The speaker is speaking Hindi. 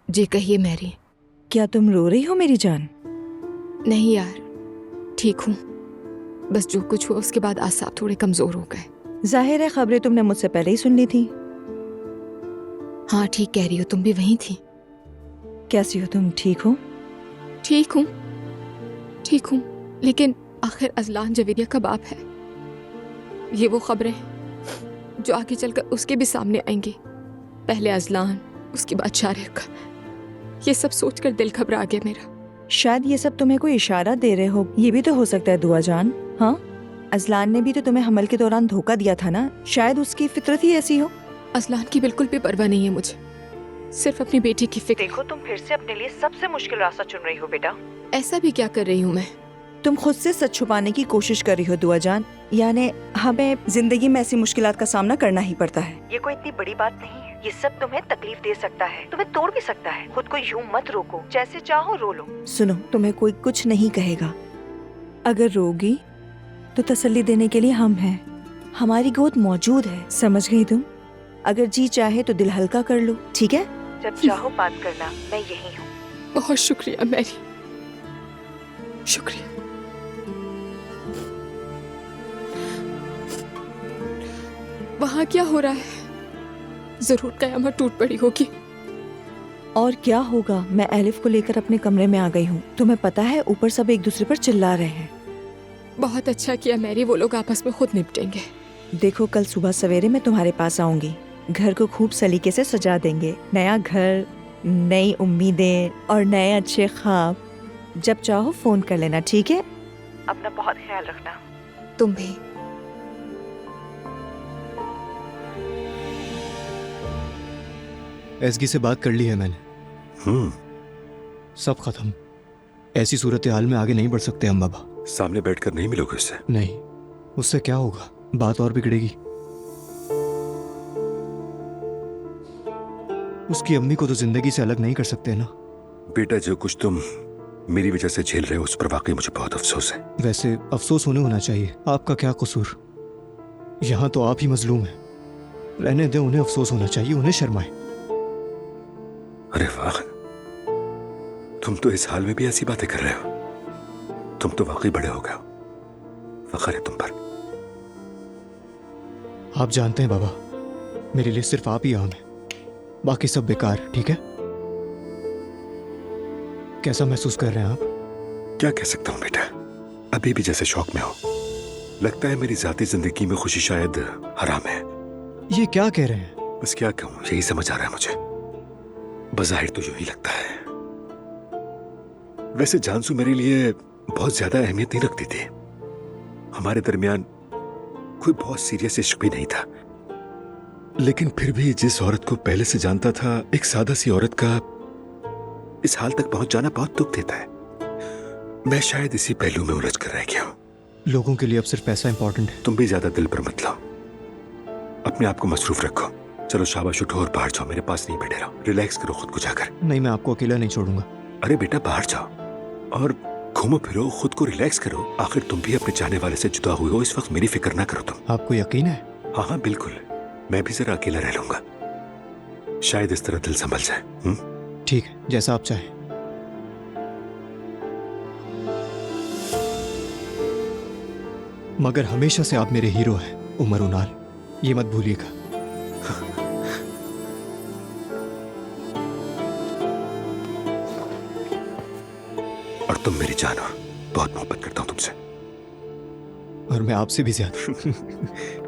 जी कहिए मैरी। क्या तुम रो रही हो मेरी जान? नहीं यार, ठीक हूँ। बस जो कुछ हुआ उसके बाद आसाब थोड़े कमजोर हो गए। जाहिर है खबरें तुमने मुझसे पहले ही सुन ली थी। हाँ ठीक कह रही हो, तुम भी वहीं थी। कैसी हो तुम, ठीक हो? ठीक हूँ, ठीक हूँ, लेकिन आखिर अजलान जवेरिया का बाप है। ये वो खबरें जो आगे चलकर उसके भी सामने आएंगी। पहले अजलान, उसके बाद शारिक। ये सब सोचकर दिल घबरा गया मेरा। शायद ये सब तुम्हें कोई इशारा दे रहे हो। ये भी तो हो सकता है दुआ जान। हाँ, अजलान ने भी तो तुम्हें हमल के दौरान धोखा दिया था ना। शायद उसकी फितरत ही ऐसी हो। अजलान की बिल्कुल भी परवाह नहीं है मुझे, सिर्फ अपनी बेटी की फिक्र। देखो, तुम फिर से अपने लिए सबसे मुश्किल रास्ता चुन रही हो बेटा। ऐसा भी क्या कर रही हूँ मैं? तुम खुद से सच छुपाने की कोशिश कर रही हो दुआ जान। यानी हमें जिंदगी में ऐसी मुश्किलात का सामना करना ही पड़ता है। ये कोई इतनी बड़ी बात नहीं है। ये सब तुम्हें तकलीफ दे सकता है, तुम्हें तोड़ भी सकता है। खुद को यूं मत रोको, जैसे चाहो रो लो। सुनो, तुम्हें कोई कुछ नहीं कहेगा। अगर रोगी तो तसल्ली देने के लिए हम हैं। हमारी गोद मौजूद है, समझ गई तुम? अगर जी चाहे तो दिल हल्का कर लो, ठीक है? जब चाहो बात करना, मैं यही हूँ। बहुत शुक्रिया मैरी, शुक्रिया। वहाँ क्या हो रहा है? जरूर कयामत टूट पड़ी होगी। और क्या होगा? मैं एलिफ को लेकर अपने कमरे में आ गई हूँ। तुम्हें पता है ऊपर सब एक दूसरे पर चिल्ला रहे हैं। बहुत अच्छा किया मैरी, वो लोग आपस में खुद निपटेंगे। देखो, कल सुबह सवेरे मैं तुम्हारे पास आऊंगी। घर को खूब सलीके से सजा देंगे। नया घर, नई उम्मीदें और नए अच्छे ख्वाब। जब चाहो फोन कर लेना, ठीक है? अपना बहुत ख्याल रखना। तुम भी। एसगी से बात कर ली है मैंने। सब खत्म। ऐसी सूरत हाल में आगे नहीं बढ़ सकते हम बाबा। सामने बैठकर नहीं मिलोगे उससे? नहीं, उससे क्या होगा, बात और बिगड़ेगी। उसकी अम्मी को तो जिंदगी से अलग नहीं कर सकते ना। बेटा, जो कुछ तुम मेरी वजह से झेल रहे हो उस पर वाकई मुझे बहुत अफसोस है। वैसे अफसोस उन्हें होना चाहिए, आपका क्या कसूर? यहाँ तो आप ही मजलूम हैं। रहने दें, उन्हें अफसोस होना चाहिए, उन्हें शर्माए। अरे वाह, तुम तो इस हाल में भी ऐसी बातें कर रहे हो। तुम तो वाकई बड़े हो गए हो। फख्र है तुम पर। आप जानते हैं बाबा, मेरे लिए सिर्फ आप ही आम है, बाकी सब बेकार। ठीक है? कैसा महसूस कर रहे हैं आप? क्या कह सकता हूँ बेटा, अभी भी जैसे शौक में हो। लगता है मेरी जाती जिंदगी में खुशी शायद हराम है। ये क्या कह रहे हैं? बस क्या कहूँ, यही समझ आ रहा है मुझे। बज़ाहिर तो यूं ही लगता है। वैसे जानसू मेरे लिए बहुत ज्यादा अहमियत नहीं रखती थी। हमारे दरमियान कोई बहुत सीरियस इश्क भी नहीं था। लेकिन फिर भी जिस औरत को पहले से जानता था, एक सादा सी औरत का इस हाल तक पहुंच जाना बहुत दुख देता है। मैं शायद इसी पहलू में उलझ कर रह गया हूं। लोगों के लिए अब सिर्फ पैसा इंपॉर्टेंट है। तुम भी ज्यादा दिल पर मत लो, अपने आप को मसरूफ रखो। चलो शाबाश, उठो और बाहर जाओ, मेरे पास नहीं बैठे रहो। रिलैक्स करो खुद को जाकर। नहीं, मैं आपको अकेला नहीं छोड़ूंगा। अरे बेटा, बाहर जाओ और घूमो फिरो, खुद को रिलैक्स करो। आखिर तुम भी अपने चाहने वाले से जुदा हुए हो। इस वक्त मेरी फिक्र ना करो तुम। आपको यकीन है? हाँ हाँ बिल्कुल, मैं भी जरा अकेला रह लूंगा। शायद इस तरह दिल संभल जाए। ठीक है, जैसा आप चाहें। मगर हमेशा से आप मेरे हीरो हैं उमर उनाल, ये मत भूलिएगा। और तुम मेरी जान हो, बहुत मोहब्बत करता हूं तुमसे। और मैं आपसे भी ज्यादा।